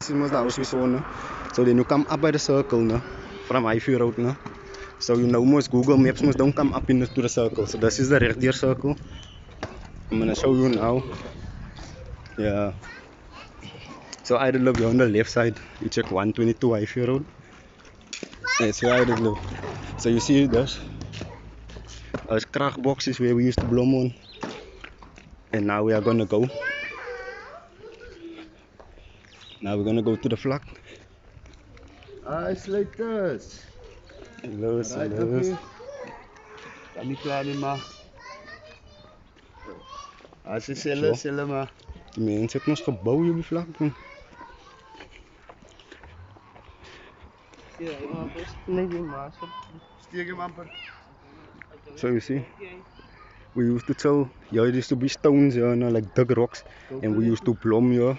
This is the house we saw, no? So then you come up by the circle, no? From Highview Road, no? So you know most Google Maps must don't come up to the circle. So this is the Red Deer Circle. I'm gonna show you now. Yeah. So I live here on the left side. You check 122 Highview Road. That's where I live. So you see this? There's crack boxes where we used to blow on. And now we are gonna go. Now we're gonna go to the flat. Sluiters. Los. Kan nie klaar nie, maar as jy selle maar. Die mense het ons gebou hier op die vlak. Steek hom amper. So you see, we used to tell, yeah, it used to be stones, yeah, no, like dug rocks, and we used to plumb here.